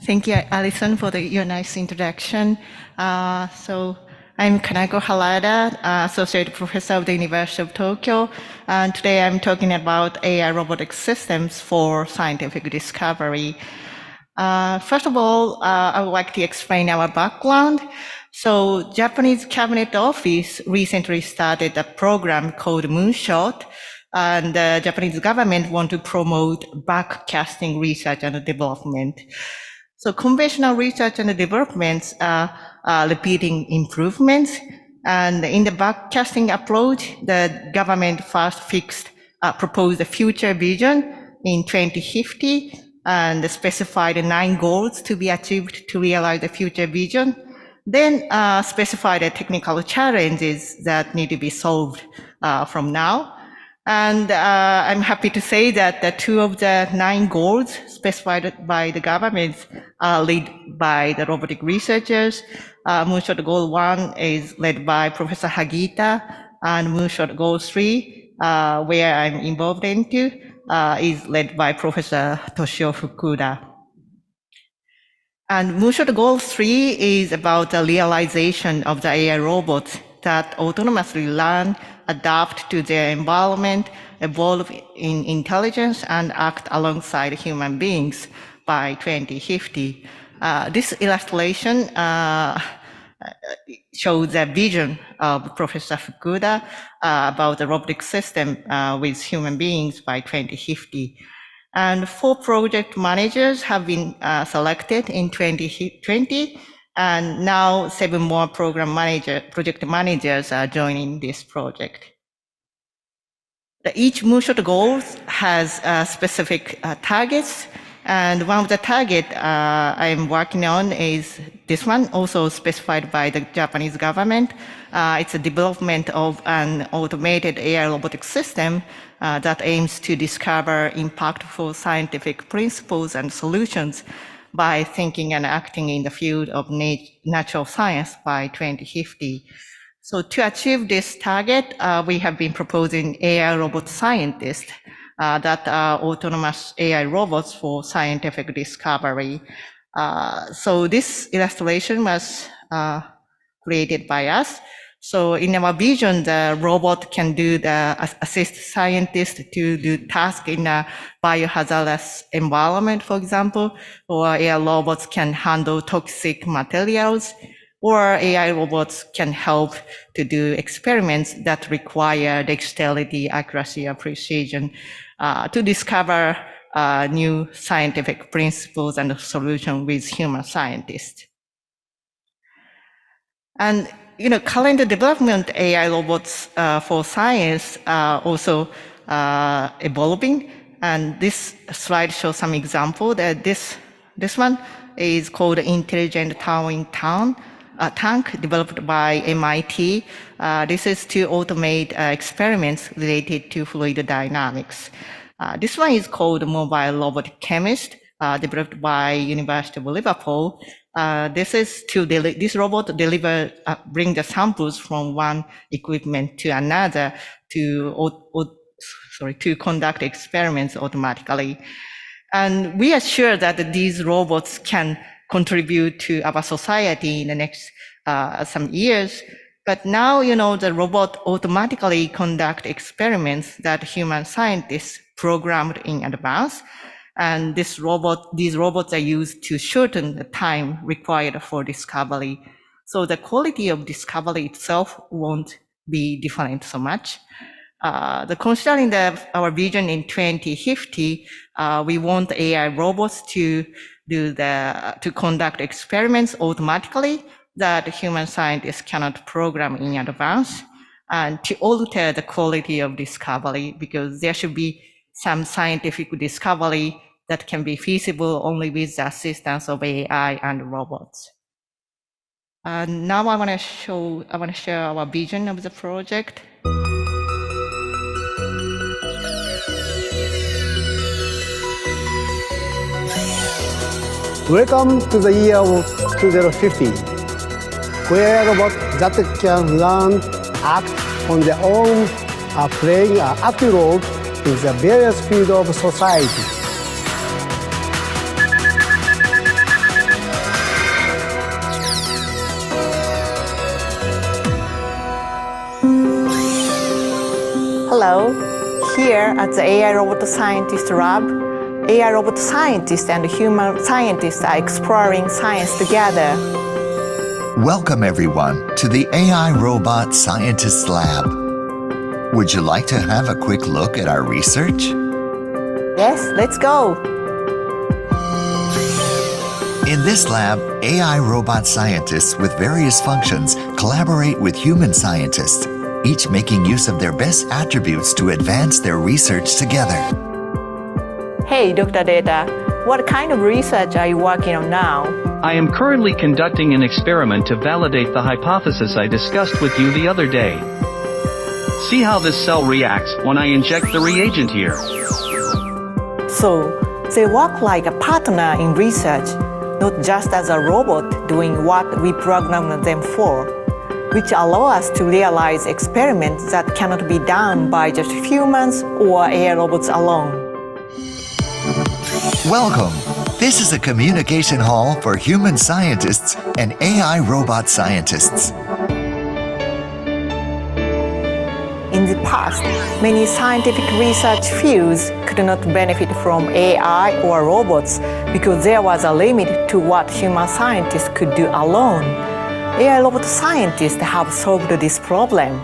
Thank you, Alison, for your nice introduction. So I'm Kanako Harada, Associate Professor of the University of Tokyo, and today I'm talking about AI robotic systems for scientific discovery. First of all, I would like to explain our background. So Japanese Cabinet Office recently started a program called Moonshot, and the Japanese government want to promote backcasting research and development. So conventional research and developments are repeating improvements. And in the backcasting approach, the government first proposed a future vision in 2050 and specified 9 goals to be achieved to realize the future vision. Then specified the technical challenges that need to be solved from now. And I'm happy to say that the 2 of the 9 goals specified by the government are led by the robotic researchers. Moonshot Goal 1 is led by Professor Hagita, and Moonshot Goal 3, where I'm involved into, is led by Professor Toshio Fukuda. And Moonshot Goal 3 is about the realization of the AI robots that autonomously learn, adapt to their environment, evolve in intelligence, and act alongside human beings by 2050. This illustration shows the vision of Professor Fukuda about the robotic system with human beings by 2050. And 4 project managers have been selected in 2020, and now 7 more project managers are joining this project. Each Moonshot goal has specific targets, and one of the targets I'm working on is this one, also specified by the Japanese government. It's a development of an automated AI robotic system that aims to discover impactful scientific principles and solutions by thinking and acting in the field of natural science by 2050. So to achieve this target, we have been proposing AI robot scientists that are autonomous AI robots for scientific discovery. So this illustration was created by us. So in our vision, the robot can assist scientists to do tasks in a biohazardous environment, for example, or AI robots can handle toxic materials, or AI robots can help to do experiments that require dexterity, accuracy, or precision to discover new scientific principles and solutions with human scientists. And current development AI robots for science are also evolving. And this slide shows some example. That this one is called Intelligent Towing Tank, developed by MIT. This is to automate experiments related to fluid dynamics. This one is called Mobile Robotic Chemist, developed by University of Liverpool. This robot bring the samples from one equipment to another to conduct experiments automatically. And we are sure that these robots can contribute to our society in the next some years. But now, the robot automatically conduct experiments that human scientists programmed in advance. And these robots are used to shorten the time required for discovery. So the quality of discovery itself won't be different so much. Considering our vision in 2050, we want AI robots to conduct experiments automatically that human scientists cannot program in advance, and to alter the quality of discovery, because there should be some scientific discovery that can be feasible only with the assistance of AI and robots. Now I want to share our vision of the project. Welcome to the year of 2050, where robots that can learn, act on their own are playing an active role in the various fields of society. Hello, here at the AI Robot Scientist Lab, AI Robot Scientists and human scientists are exploring science together. Welcome everyone to the AI Robot Scientists Lab. Would you like to have a quick look at our research? Yes, let's go. In this lab, AI robot scientists with various functions collaborate with human scientists, each making use of their best attributes to advance their research together. Hey, Dr. Data, what kind of research are you working on now? I am currently conducting an experiment to validate the hypothesis I discussed with you the other day. See how this cell reacts when I inject the reagent here. So, they work like a partner in research, not just as a robot doing what we programmed them for, which allow us to realize experiments that cannot be done by just humans or AI robots alone. Welcome! This is a communication hall for human scientists and AI robot scientists. In the past, many scientific research fields could not benefit from AI or robots because there was a limit to what human scientists could do alone. AI robot scientists have solved this problem.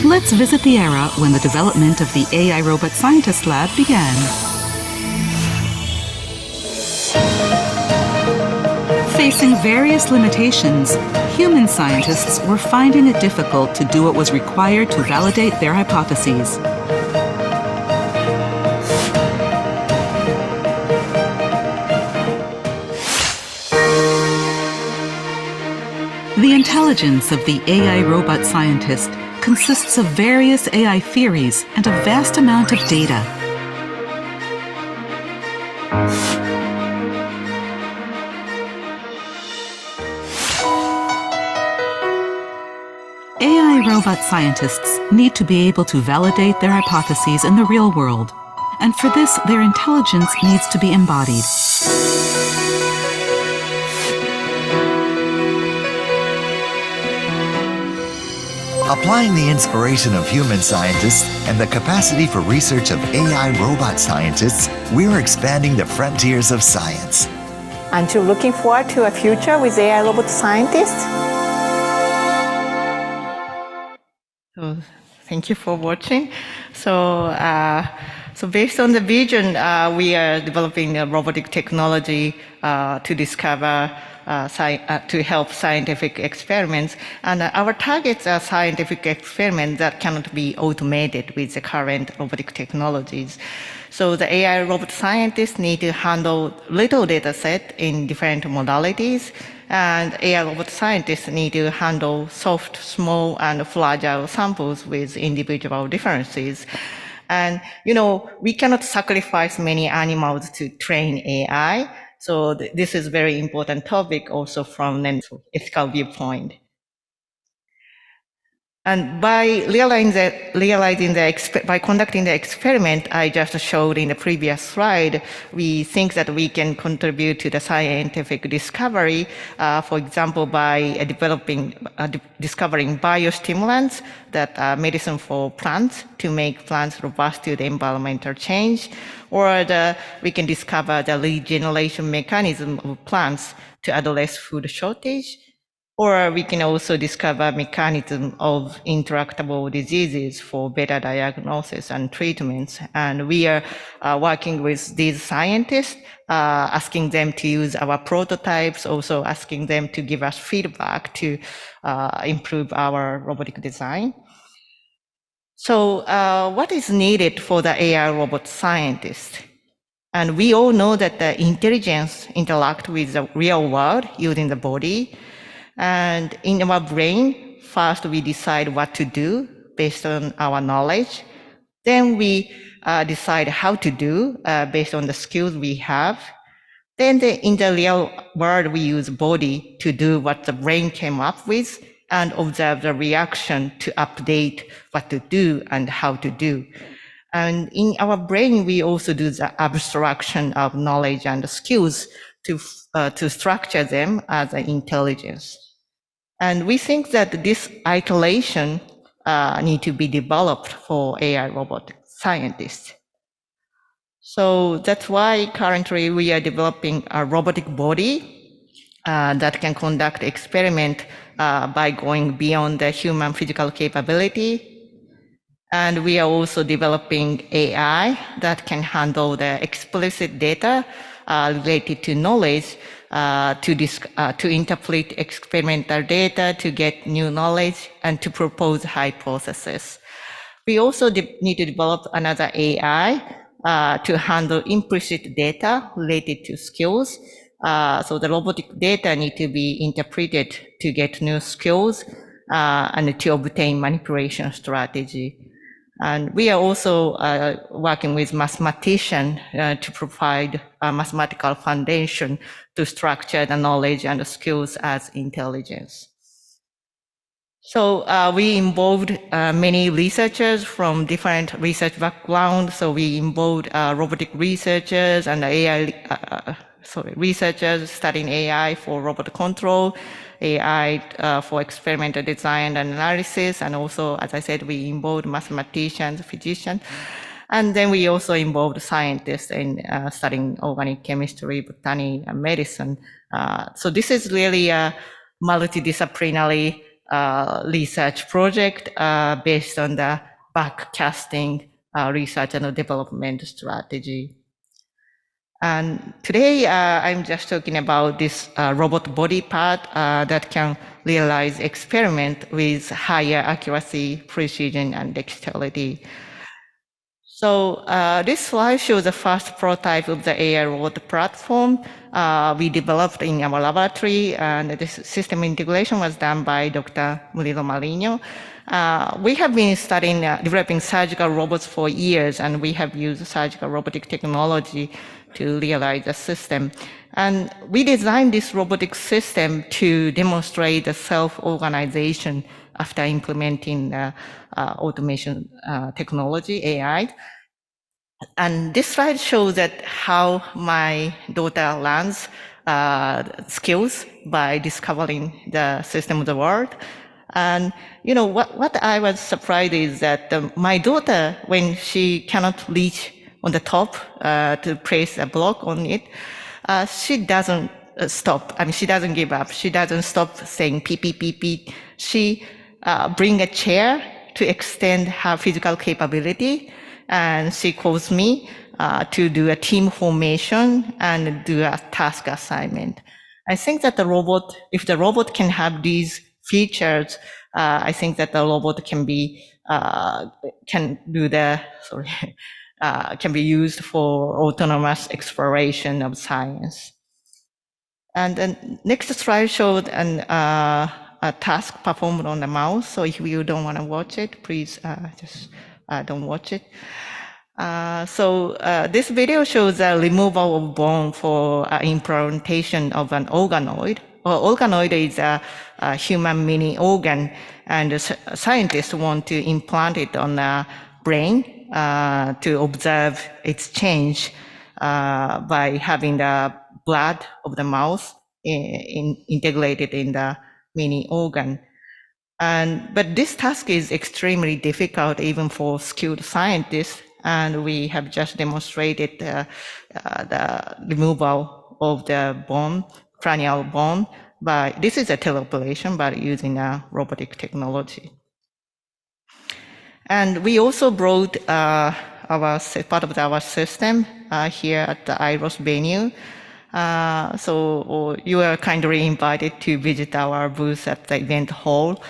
Let's visit the era when the development of the AI Robot Scientist Lab began. Facing various limitations, human scientists were finding it difficult to do what was required to validate their hypotheses. The intelligence of the AI robot scientist consists of various AI theories and a vast amount of data. AI robot scientists need to be able to validate their hypotheses in the real world, and for this, their intelligence needs to be embodied. Applying the inspiration of human scientists and the capacity for research of AI robot scientists, we're expanding the frontiers of science. Aren't you looking forward to a future with AI robot scientists? So, thank you for watching. So based on the vision, we are developing a robotic technology to discover, to help scientific experiments. And our targets are scientific experiments that cannot be automated with the current robotic technologies. So the AI robot scientists need to handle little data set in different modalities, and AI robot scientists need to handle soft, small, and fragile samples with individual differences. And, we cannot sacrifice many animals to train AI. So this is a very important topic also from an ethical viewpoint. And by by conducting the experiment I just showed in the previous slide, we think that we can contribute to the scientific discovery, for example, by discovering biostimulants that are medicine for plants to make plants robust to the environmental change, or we can discover the regeneration mechanism of plants to address food shortage. Or we can also discover mechanism of intractable diseases for better diagnosis and treatments. And we are working with these scientists, asking them to use our prototypes, also asking them to give us feedback to improve our robotic design. So what is needed for the AI robot scientist? And we all know that the intelligence interacts with the real world using the body. And in our brain, first we decide what to do based on our knowledge. Then we decide how to do based on the skills we have. Then in the real world, we use body to do what the brain came up with and observe the reaction to update what to do and how to do. And in our brain, we also do the abstraction of knowledge and skills to structure them as an intelligence. And we think that this iteration need to be developed for AI robotic scientists. So that's why currently we are developing a robotic body that can conduct experiment by going beyond the human physical capability. And we are also developing AI that can handle the explicit data related to knowledge to interpret experimental data to get new knowledge and to propose hypotheses. We also need to develop another AI to handle implicit data related to skills. So the robotic data need to be interpreted to get new skills and to obtain manipulation strategy. And we are also working with mathematicians to provide a mathematical foundation to structure the knowledge and the skills as intelligence. So we involved many researchers from different research backgrounds. So we involved robotic researchers and AI, researchers studying AI for robot control, AI for experimental design and analysis. And also, as I said, we involved mathematicians, physicians. And then we also involved scientists in studying organic chemistry, botany, and medicine. So this is really a multidisciplinary research project based on the backcasting research and development strategy. And today I'm just talking about this robot body part that can realize experiment with higher accuracy, precision, and dexterity. So this slide shows the first prototype of the AI robot platform we developed in our laboratory, and this system integration was done by Dr. Murilo Marinho. We have been studying developing surgical robots for years, and we have used surgical robotic technology to realize the system. And we designed this robotic system to demonstrate the self-organization after implementing automation technology, AI. And this slide shows that how my daughter learns skills by discovering the system of the world. And you know what I was surprised is that my daughter, when she cannot reach on the top to place a block on it, she doesn't stop. I mean, she doesn't give up. She doesn't stop saying pee, pee, pee, pee. She bring a chair to extend her physical capability. And she calls me to do a team formation and do a task assignment. I think that the robot, if the robot can have these features, I think that the robot can be can be used for autonomous exploration of science. And then next slide showed a task performed on the mouse. So if you don't want to watch it, please just don't watch it. This video shows the removal of bone for implantation of an organoid. Well, organoid is a human mini organ, and scientists want to implant it on the brain to observe its change by having the blood of the mouse integrated in the mini organ. But this task is extremely difficult even for skilled scientists, and we have just demonstrated the removal of the bone, cranial bone, by this is a teleoperation, but using a robotic technology. And we also brought our part of our system here at the IROS venue. So you are kindly invited to visit our booth at the event hall,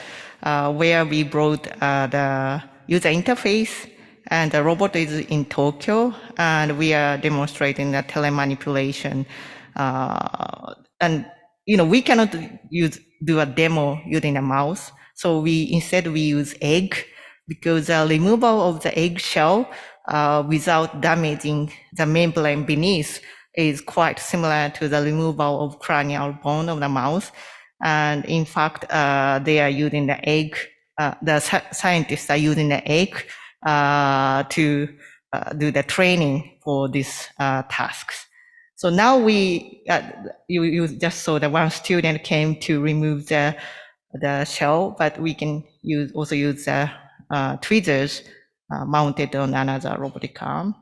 where we brought the user interface, and the robot is in Tokyo, and we are demonstrating the telemanipulation. And you know, we cannot do a demo using a mouse, so instead we use egg, because the removal of the egg shell without damaging the membrane beneath is quite similar to the removal of cranial bone of the mouse. And in fact, they are using the egg, the scientists are using the egg to do the training for these tasks. So now you just saw that one student came to remove the shell, but we can also use the tweezers mounted on another robotic arm.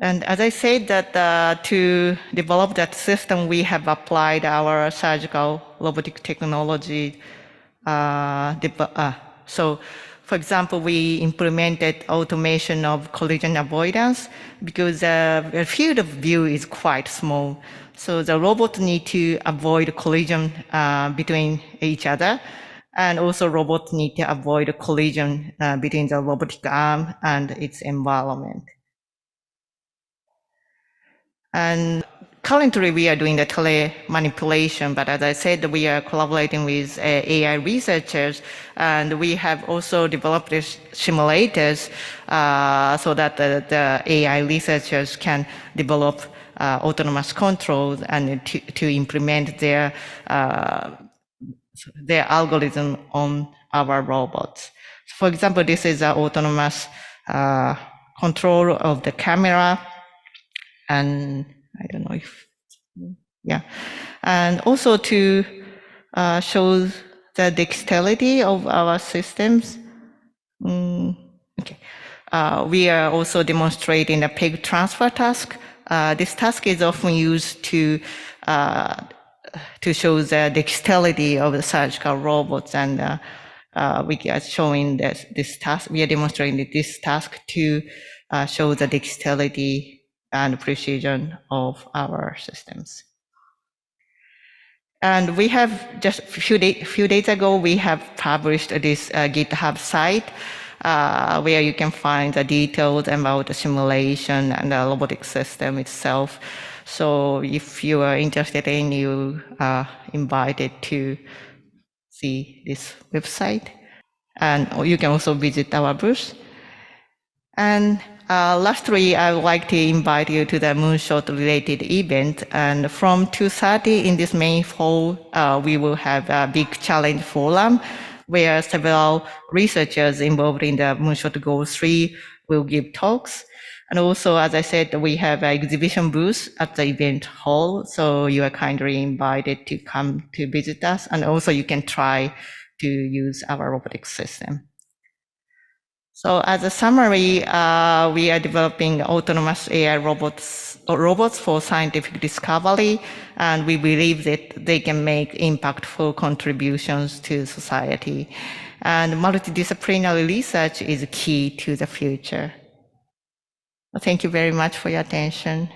And as I said, that to develop that system, we have applied our surgical robotic technology. So, for example, we implemented automation of collision avoidance because the field of view is quite small. So the robot need to avoid collision between each other. And also robots need to avoid collision between the robotic arm and its environment. And currently we are doing the tele-manipulation, but as I said, we are collaborating with AI researchers, and we have also developed simulators so that the AI researchers can develop autonomous controls and to implement their algorithm on our robots. For example, this is an autonomous control of the camera. And I don't know if, yeah. And also to show the dexterity of our systems. Okay. We are also demonstrating a peg transfer task. This task is often used to show the dexterity of the surgical robots, and we are showing this task. We are demonstrating this task to show the dexterity and precision of our systems. And we have just a few days ago, we have published this GitHub site where you can find the details about the simulation and the robotic system itself. So if you are interested in, you are invited to see this website. And you can also visit our booth. And lastly, I would like to invite you to the moonshot-related event. And from 2:30 in this main hall, we will have a big challenge forum where several researchers involved in the Moonshot Goal 3 will give talks. And also, as I said, we have an exhibition booth at the event hall. So you are kindly invited to come to visit us. And also you can try to use our robotic system. So as a summary, we are developing autonomous AI robots for scientific discovery, and we believe that they can make impactful contributions to society. And multidisciplinary research is key to the future. Thank you very much for your attention.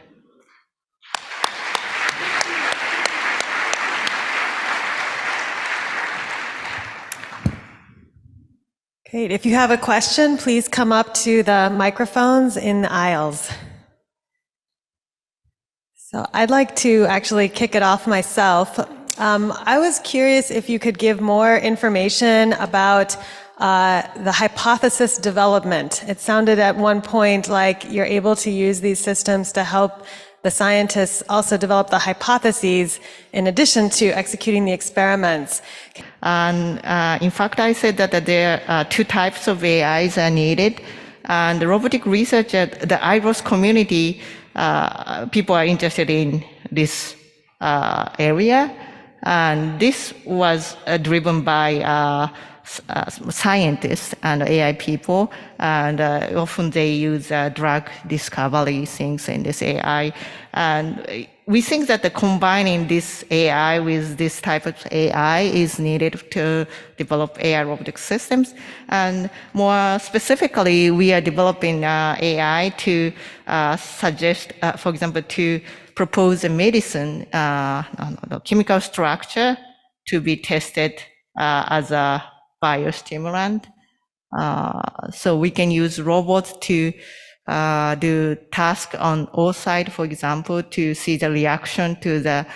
Great. If you have a question, please come up to the microphones in the aisles. So I'd like to actually kick it off myself. I was curious if you could give more information about the hypothesis development. It sounded at one point like you're able to use these systems to help the scientists also develop the hypotheses in addition to executing the experiments. And in fact, I said that there are two types of AIs are needed. And the robotic research at the IROS community, people are interested in this area. And this was driven by scientists and AI people, and often they use drug discovery things in this AI. And we think that the combining this AI with this type of AI is needed to develop AI robotic systems. And more specifically, we are developing AI to suggest, for example, to propose a medicine, chemical structure to be tested as a biostimulant. So we can use robots to do tasks on all sides, for example, to see the reaction to the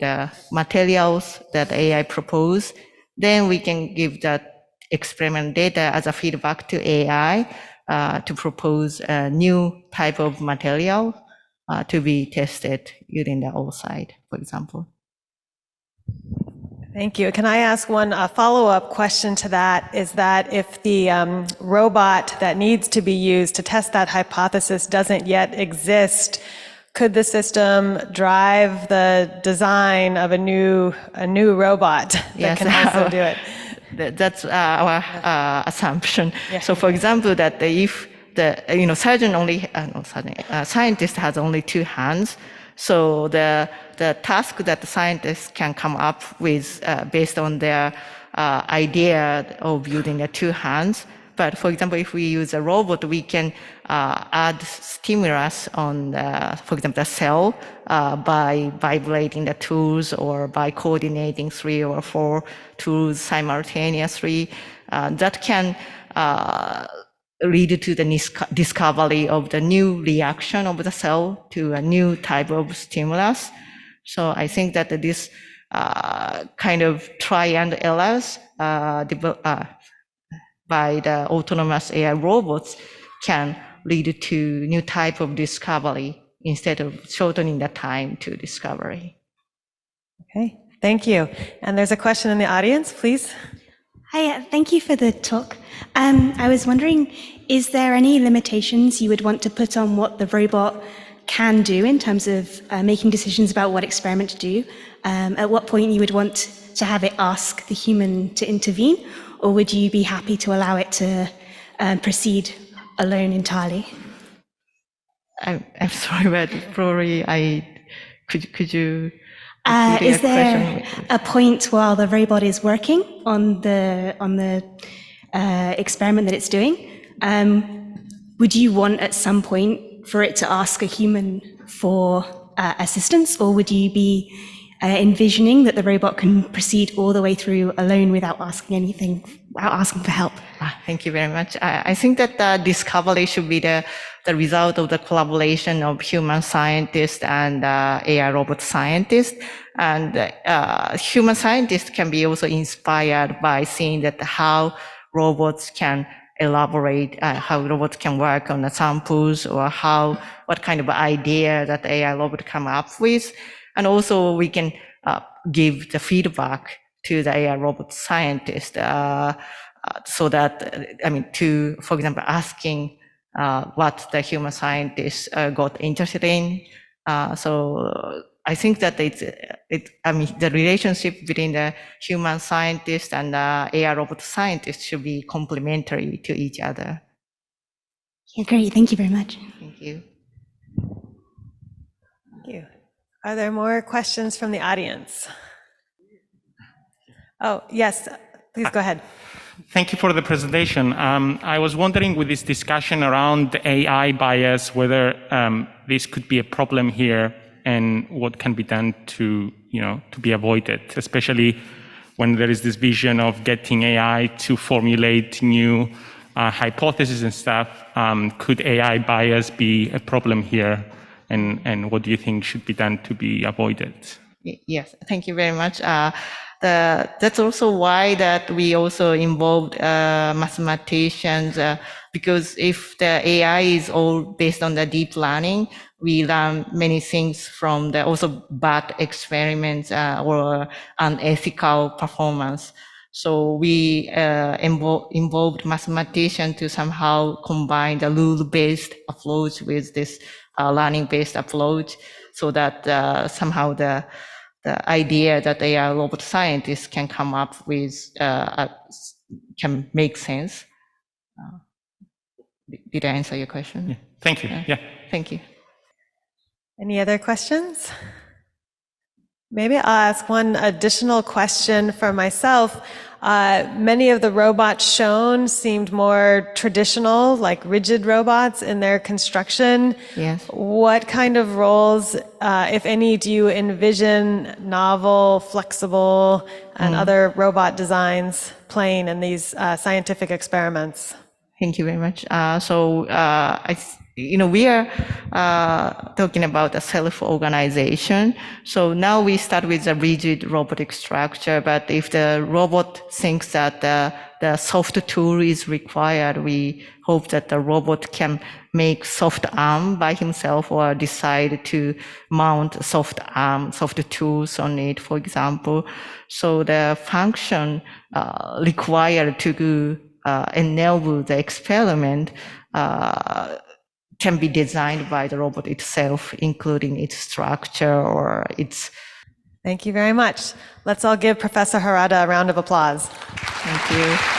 the materials that AI propose. Then we can give that experiment data as a feedback to AI to propose a new type of material to be tested using the oocyte, for example. Thank you. Can I ask one follow-up question to that? Is that if the robot that needs to be used to test that hypothesis doesn't yet exist, could the system drive the design of a new robot that Yes. can also do it? That's our assumption. So, for example, that if the surgeon only scientist has only two hands, so the task that the scientist can come up with based on their idea of using the two hands. But for example, if we use a robot, we can add stimulus on, for example, the cell by vibrating the tools or by coordinating 3 or 4 tools simultaneously. That can lead to the discovery of the new reaction of the cell to a new type of stimulus. So I think that this kind of try and errors by the autonomous AI robots can lead to new type of discovery instead of shortening the time to discovery. Okay, thank you. And there's a question in the audience, please. Hi, thank you for the talk. I was wondering, is there any limitations you would want to put on what the robot can do in terms of making decisions about what experiment to do? At what point you would want to have it ask the human to intervene? Or would you be happy to allow it to proceed alone entirely? I'm sorry, but probably could you? Is there a point while the robot is working on the experiment that it's doing? Would you want at some point for it to ask a human for assistance, or would you be envisioning that the robot can proceed all the way through alone without asking anything, without asking for help? Thank you very much. I think that the discovery should be the result of the collaboration of human scientists and AI robot scientists. And human scientists can be also inspired by seeing that how robots can elaborate, how robots can work on the samples, or what kind of idea that AI robot come up with. And also we can give the feedback to the AI robot scientist so that, for example, asking what the human scientists got interested in. So I think that the relationship between the human scientist and the AI robot scientist should be complementary to each other. Yeah, great. Thank you very much. Thank you. Thank you. Are there more questions from the audience? Oh, yes, please go ahead. Thank you for the presentation. I was wondering with this discussion around the AI bias, whether this could be a problem here and what can be done to be avoided, especially when there is this vision of getting AI to formulate new hypotheses and stuff. Could AI bias be a problem here? And what do you think should be done to be avoided? Yes, thank you very much. That's also why that we also involved mathematicians, because if the AI is all based on the deep learning, we learn many things from the also bad experiments or unethical performance. So we involved mathematicians to somehow combine the rule-based approach with this learning-based approach, so that somehow the idea that AI robot scientists can come up with can make sense. Did I answer your question? Yeah. Thank you. Yeah. Thank you. Any other questions? Maybe I'll ask one additional question for myself. Many of the robots shown seemed more traditional, like rigid robots in their construction. Yes. What kind of roles, if any, do you envision novel, flexible, and other robot designs playing in these scientific experiments? Thank you very much. We are talking about a self-organization. So now we start with a rigid robotic structure, but if the robot thinks that the soft tool is required, we hope that the robot can make soft arm by himself or decide to mount soft tools on it, for example. So the function required to enable the experiment can be designed by the robot itself, including its structure or its. Thank you very much. Let's all give Professor Harada a round of applause. Thank you.